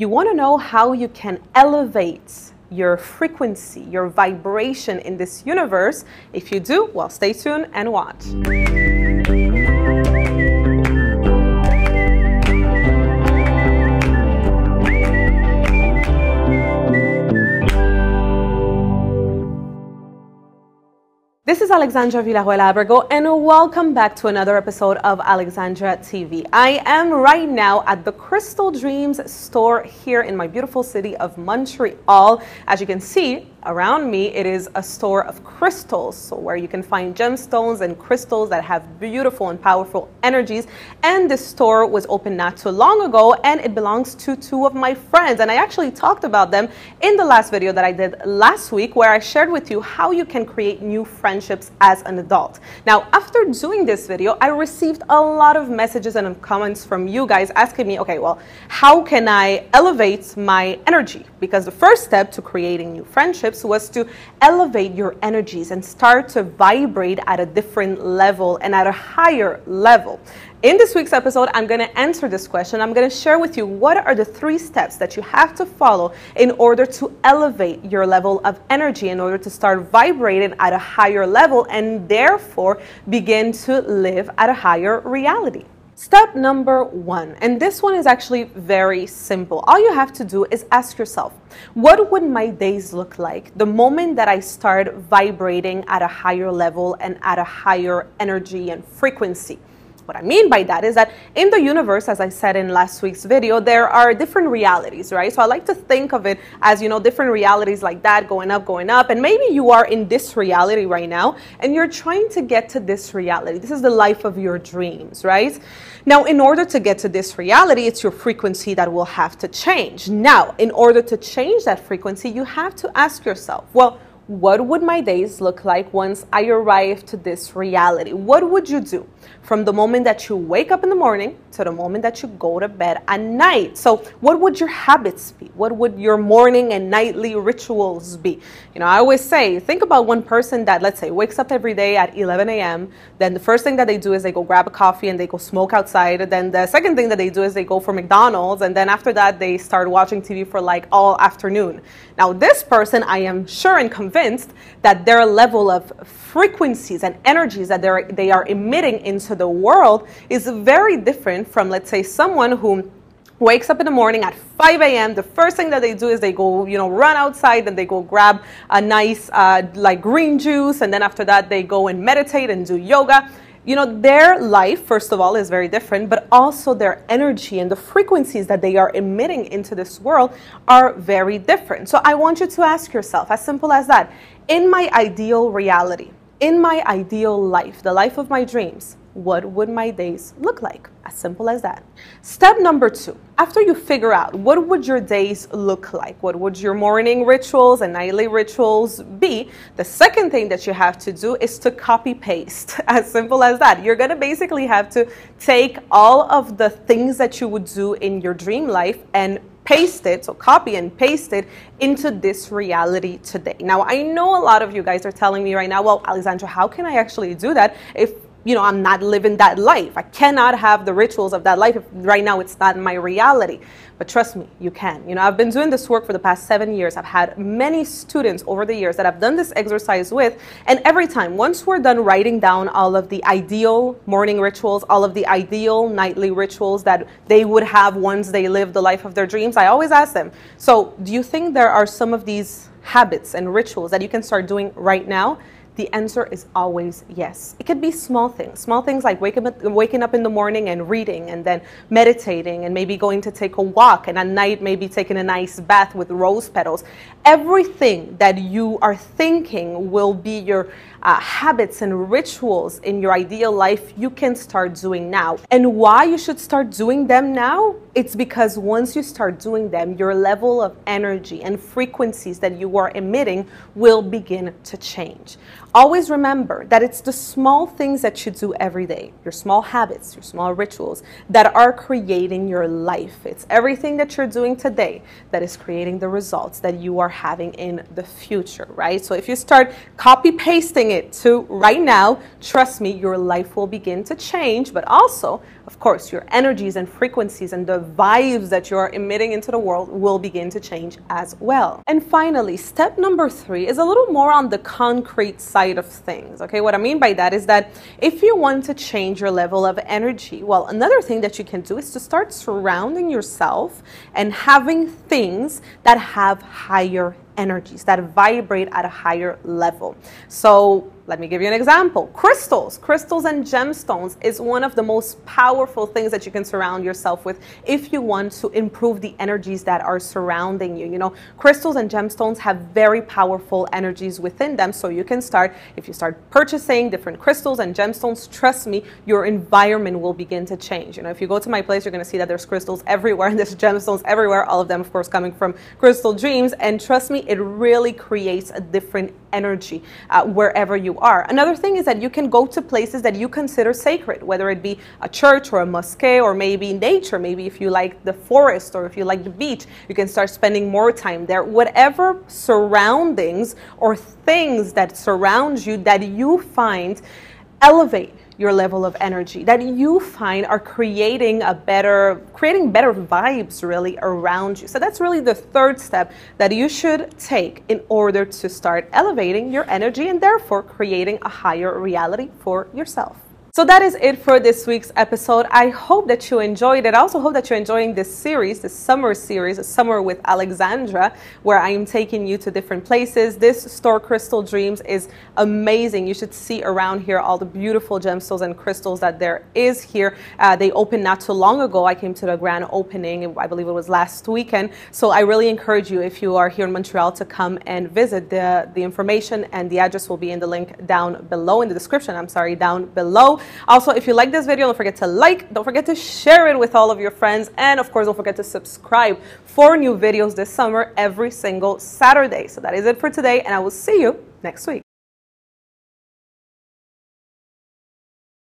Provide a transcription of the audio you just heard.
You want to know how you can elevate your frequency, your vibration in this universe? If you do, well, stay tuned and watch. This is Alexandra Villarroel Abrego, and welcome back to another episode of Alexandra TV. I am right now at the Crystal Dreams store here in my beautiful city of Montreal. As you can see around me, it is a store of crystals, so where you can find gemstones and crystals that have beautiful and powerful energies. And this store was opened not too long ago, and it belongs to two of my friends. And I actually talked about them in the last video that I did last week, where I shared with you how you can create new friendships as an adult. Now, after doing this video, I received a lot of messages and comments from you guys asking me, okay, well, how can I elevate my energy? Because the first step to creating new friendships was to elevate your energies and start to vibrate at a different level and at a higher level. In this week's episode, I'm going to answer this question. I'm going to share with you what are the 3 steps that you have to follow in order to elevate your level of energy, in order to start vibrating at a higher level and therefore begin to live at a higher reality. Step number 1, and this one is actually very simple. All you have to do is ask yourself, what would my days look like the moment that I start vibrating at a higher level and at a higher energy and frequency? What I mean by that is that in the universe, as I said in last week's video, there are different realities, right? So I like to think of it as, you know, different realities like that, going up, and maybe you are in this reality right now and you're trying to get to this reality. This is the life of your dreams, right? Now, in order to get to this reality, it's your frequency that will have to change. Now, in order to change that frequency, you have to ask yourself, well, what would my days look like once I arrive to this reality? What would you do from the moment that you wake up in the morning to the moment that you go to bed at night? So what would your habits be? What would your morning and nightly rituals be? You know, I always say, think about one person that, let's say, wakes up every day at 11 a.m. Then the first thing that they do is they go grab a coffee and they go smoke outside. Then the second thing that they do is they go for McDonald's. And then after that, they start watching TV for like all afternoon. Now, this person, I am sure and convinced that their level of frequencies and energies that they are emitting into the world is very different from, let's say, someone who wakes up in the morning at 5 a.m. The first thing that they do is they go, you know, run outside and they go grab a nice like green juice. And then after that, they go and meditate and do yoga. You know, their life, first of all, is very different, but also their energy and the frequencies that they are emitting into this world are very different. So I want you to ask yourself, as simple as that, in my ideal reality, in my ideal life, the life of my dreams, what would my days look like? As simple as that. Step number 2, after you figure out what would your days look like, what would your morning rituals and nightly rituals be, the second thing that you have to do is to copy paste. As simple as that. You're going to basically have to take all of the things that you would do in your dream life and paste it, so copy and paste it into this reality today. Now, I know a lot of you guys are telling me right now, well, Alexandra, how can I actually do that if, you know, I'm not living that life? I cannot have the rituals of that life if right now it's not my reality. But trust me, you can. You know, I've been doing this work for the past 7 years. I've had many students over the years that I've done this exercise with. And every time, once we're done writing down all of the ideal morning rituals, all of the ideal nightly rituals that they would have once they live the life of their dreams, I always ask them, so do you think there are some of these habits and rituals that you can start doing right now? The answer is always yes. It could be small things like waking up in the morning and reading and then meditating and maybe going to take a walk, and at night maybe taking a nice bath with rose petals. Everything that you are thinking will be your habits and rituals in your ideal life, you can start doing now. And why you should start doing them now? It's because once you start doing them, your level of energy and frequencies that you are emitting will begin to change. Always remember that it's the small things that you do every day, your small habits, your small rituals, that are creating your life. It's everything that you're doing today that is creating the results that you are having in the future, right? So if you start copy pasting it to right now, trust me, your life will begin to change, but also, of course, your energies and frequencies and the vibes that you're emitting into the world will begin to change as well. And finally, step number 3 is a little more on the concrete side of things. Okay, what I mean by that is that if you want to change your level of energy, well, another thing that you can do is to start surrounding yourself and having things that have higher energies, that vibrate at a higher level. So let me give you an example. Crystals and gemstones is one of the most powerful things that you can surround yourself with if you want to improve the energies that are surrounding you. You know, crystals and gemstones have very powerful energies within them. So you can start, if you start purchasing different crystals and gemstones, trust me, your environment will begin to change. You know, if you go to my place, you're going to see that there's crystals everywhere and there's gemstones everywhere, all of them, of course, coming from Crystal Dreams. And trust me, it really creates a different energy wherever you are. Another thing is that you can go to places that you consider sacred, whether it be a church or a mosque or maybe nature. Maybe if you like the forest or if you like the beach, you can start spending more time there. Whatever surroundings or things that surround you that you find elevate your level of energy, that you find are creating better vibes really around you. So that's really the third step that you should take in order to start elevating your energy and therefore creating a higher reality for yourself. So that is it for this week's episode. I hope that you enjoyed it. I also hope that you're enjoying this series, this summer series, Summer with Alexandra, where I am taking you to different places. This store, Crystal Dreams, is amazing. You should see around here all the beautiful gemstones and crystals that there is here. They opened not too long ago. I came to the grand opening, I believe it was last weekend. So I really encourage you, if you are here in Montreal, to come and visit. The information and the address will be in the link down below, in the description, down below. Also, if you like this video, don't forget to like, don't forget to share it with all of your friends, and of course, don't forget to subscribe for new videos this summer every single Saturday. So that is it for today, and I will see you next week.